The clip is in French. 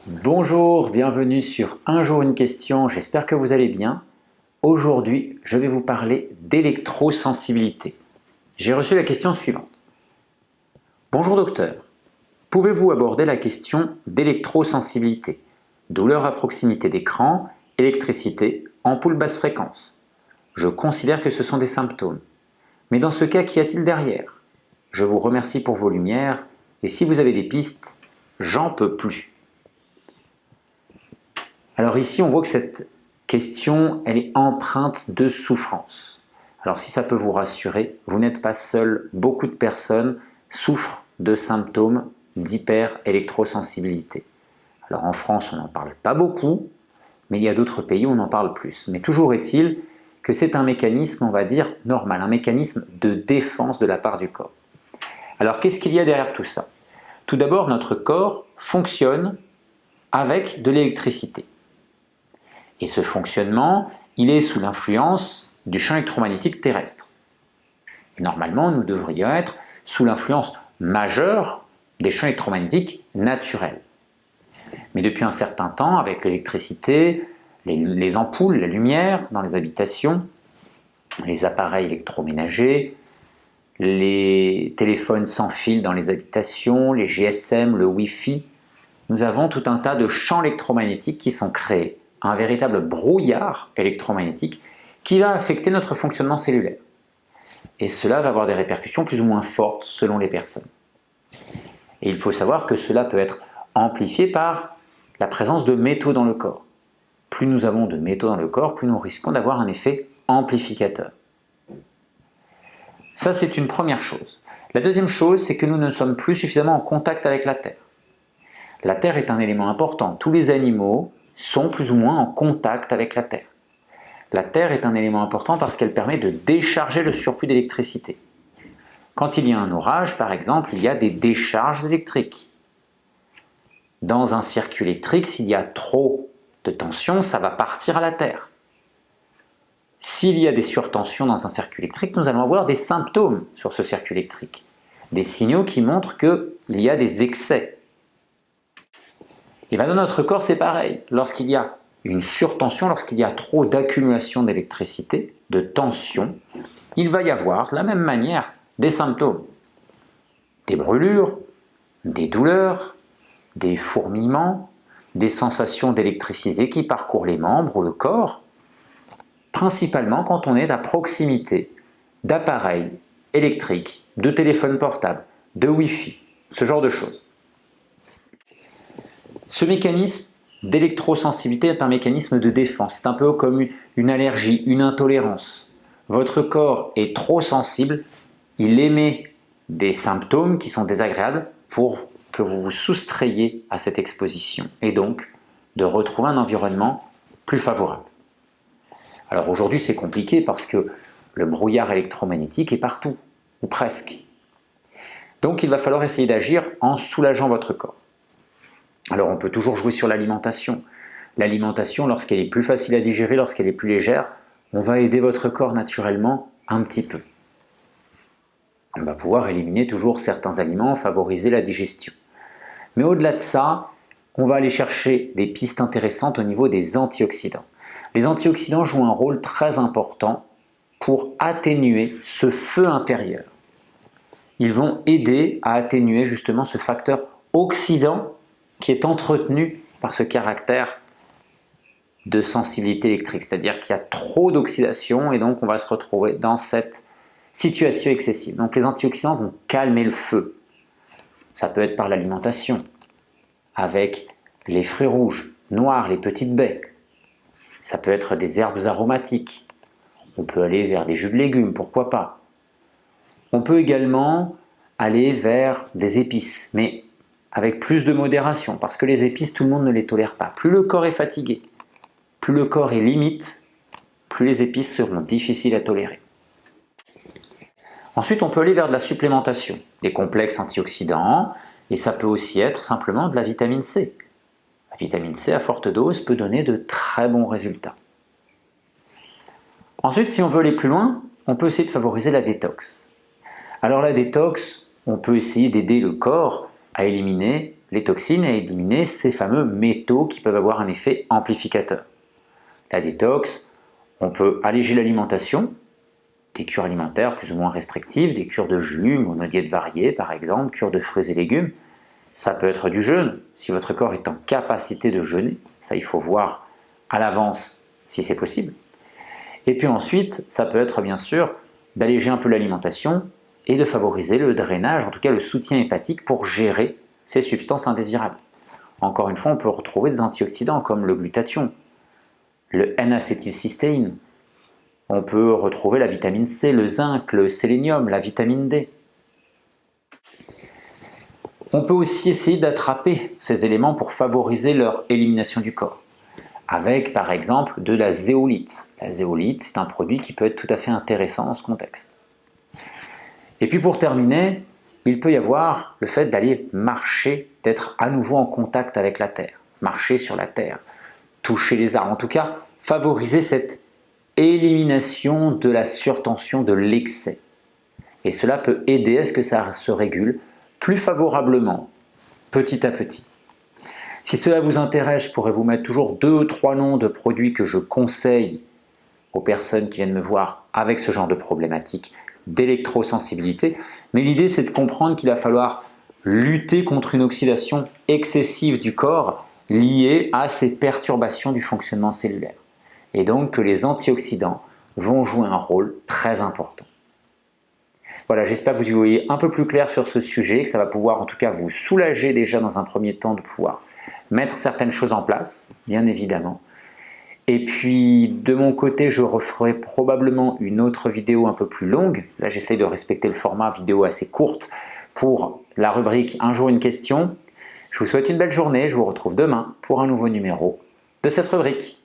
Bonjour, bienvenue sur Un jour une question, j'espère que vous allez bien. Aujourd'hui, je vais vous parler d'électrosensibilité. J'ai reçu la question suivante. Bonjour docteur, pouvez-vous aborder la question d'électrosensibilité? Douleur à proximité d'écran, électricité, ampoule basse fréquence. Je considère que ce sont des symptômes. Mais dans ce cas, qu'y a-t-il derrière? Je vous remercie pour vos lumières et si vous avez des pistes, j'en peux plus. Alors ici, on voit que cette question, elle est empreinte de souffrance. Alors si ça peut vous rassurer, vous n'êtes pas seul. Beaucoup de personnes souffrent de symptômes d'hyper-électrosensibilité. Alors en France, on n'en parle pas beaucoup, mais il y a d'autres pays où on en parle plus. Mais toujours est-il que c'est un mécanisme, on va dire, normal, un mécanisme de défense de la part du corps. Alors qu'est-ce qu'il y a derrière tout ça? Tout d'abord, notre corps fonctionne avec de l'électricité. Et ce fonctionnement, il est sous l'influence du champ électromagnétique terrestre. Et normalement, nous devrions être sous l'influence majeure des champs électromagnétiques naturels. Mais depuis un certain temps, avec l'électricité, les ampoules, la lumière dans les habitations, les appareils électroménagers, les téléphones sans fil dans les habitations, les GSM, le Wi-Fi, nous avons tout un tas de champs électromagnétiques qui sont créés, un véritable brouillard électromagnétique qui va affecter notre fonctionnement cellulaire. Et cela va avoir des répercussions plus ou moins fortes selon les personnes. Et il faut savoir que cela peut être amplifié par la présence de métaux dans le corps. Plus nous avons de métaux dans le corps, plus nous risquons d'avoir un effet amplificateur. Ça, c'est une première chose. La deuxième chose, c'est que nous ne sommes plus suffisamment en contact avec la Terre. La Terre est un élément important. Tous les animaux sont plus ou moins en contact avec la Terre. La Terre est un élément important parce qu'elle permet de décharger le surplus d'électricité. Quand il y a un orage, par exemple, il y a des décharges électriques. Dans un circuit électrique, s'il y a trop de tension, ça va partir à la Terre. S'il y a des surtensions dans un circuit électrique, nous allons avoir des symptômes sur ce circuit électrique. Des signaux qui montrent qu'il y a des excès. Et bien dans notre corps, c'est pareil. Lorsqu'il y a une surtension, lorsqu'il y a trop d'accumulation d'électricité, de tension, il va y avoir de la même manière des symptômes. Des brûlures, des douleurs, des fourmillements, des sensations d'électricité qui parcourent les membres ou le corps, principalement quand on est à proximité d'appareils électriques, de téléphones portables, de Wi-Fi, ce genre de choses. Ce mécanisme d'électrosensibilité est un mécanisme de défense. C'est un peu comme une allergie, une intolérance. Votre corps est trop sensible, il émet des symptômes qui sont désagréables pour que vous vous soustrayez à cette exposition et donc de retrouver un environnement plus favorable. Alors aujourd'hui c'est compliqué parce que le brouillard électromagnétique est partout, ou presque. Donc il va falloir essayer d'agir en soulageant votre corps. Alors on peut toujours jouer sur l'alimentation. L'alimentation, lorsqu'elle est plus facile à digérer, lorsqu'elle est plus légère, on va aider votre corps naturellement un petit peu. On va pouvoir éliminer toujours certains aliments, favoriser la digestion. Mais au-delà de ça, on va aller chercher des pistes intéressantes au niveau des antioxydants. Les antioxydants jouent un rôle très important pour atténuer ce feu intérieur. Ils vont aider à atténuer justement ce facteur oxydant qui est entretenu par ce caractère de sensibilité électrique. C'est-à-dire qu'il y a trop d'oxydation et donc on va se retrouver dans cette situation excessive. Donc les antioxydants vont calmer le feu. Ça peut être par l'alimentation, avec les fruits rouges, noirs, les petites baies. Ça peut être des herbes aromatiques. On peut aller vers des jus de légumes, pourquoi pas. On peut également aller vers des épices, mais avec plus de modération, parce que les épices, tout le monde ne les tolère pas. Plus le corps est fatigué, plus le corps est limite, plus les épices seront difficiles à tolérer. Ensuite, on peut aller vers de la supplémentation, des complexes antioxydants, et ça peut aussi être simplement de la vitamine C. La vitamine C à forte dose peut donner de très bons résultats. Ensuite, si on veut aller plus loin, on peut essayer de favoriser la détox. Alors la détox, on peut essayer d'aider le corps à éliminer les toxines et éliminer ces fameux métaux qui peuvent avoir un effet amplificateur. La détox, on peut alléger l'alimentation, des cures alimentaires plus ou moins restrictives, des cures de jus, monodiète variée par exemple, cures de fruits et légumes. Ça peut être du jeûne, si votre corps est en capacité de jeûner. Ça, il faut voir à l'avance si c'est possible. Et puis ensuite, ça peut être bien sûr d'alléger un peu l'alimentation et de favoriser le drainage, en tout cas le soutien hépatique pour gérer ces substances indésirables. Encore une fois, on peut retrouver des antioxydants comme le glutathion, le N-acétylcystéine. On peut retrouver la vitamine C, le zinc, le sélénium, la vitamine D. On peut aussi essayer d'attraper ces éléments pour favoriser leur élimination du corps, avec par exemple de la zéolite. La zéolite, c'est un produit qui peut être tout à fait intéressant dans ce contexte. Et puis pour terminer, il peut y avoir le fait d'aller marcher, d'être à nouveau en contact avec la terre, marcher sur la terre, toucher les arbres, en tout cas favoriser cette élimination de la surtension, de l'excès. Et cela peut aider à ce que ça se régule plus favorablement, petit à petit. Si cela vous intéresse, je pourrais vous mettre toujours 2 ou 3 noms de produits que je conseille aux personnes qui viennent me voir avec ce genre de problématique d'électrosensibilité. Mais l'idée, c'est de comprendre qu'il va falloir lutter contre une oxydation excessive du corps liée à ces perturbations du fonctionnement cellulaire. Et donc que les antioxydants vont jouer un rôle très important. Voilà, j'espère que vous y voyez un peu plus clair sur ce sujet, que ça va pouvoir en tout cas vous soulager déjà dans un premier temps de pouvoir mettre certaines choses en place, bien évidemment. Et puis de mon côté, je referai probablement une autre vidéo un peu plus longue. Là, j'essaye de respecter le format vidéo assez courte pour la rubrique Un jour une question. Je vous souhaite une belle journée, je vous retrouve demain pour un nouveau numéro de cette rubrique.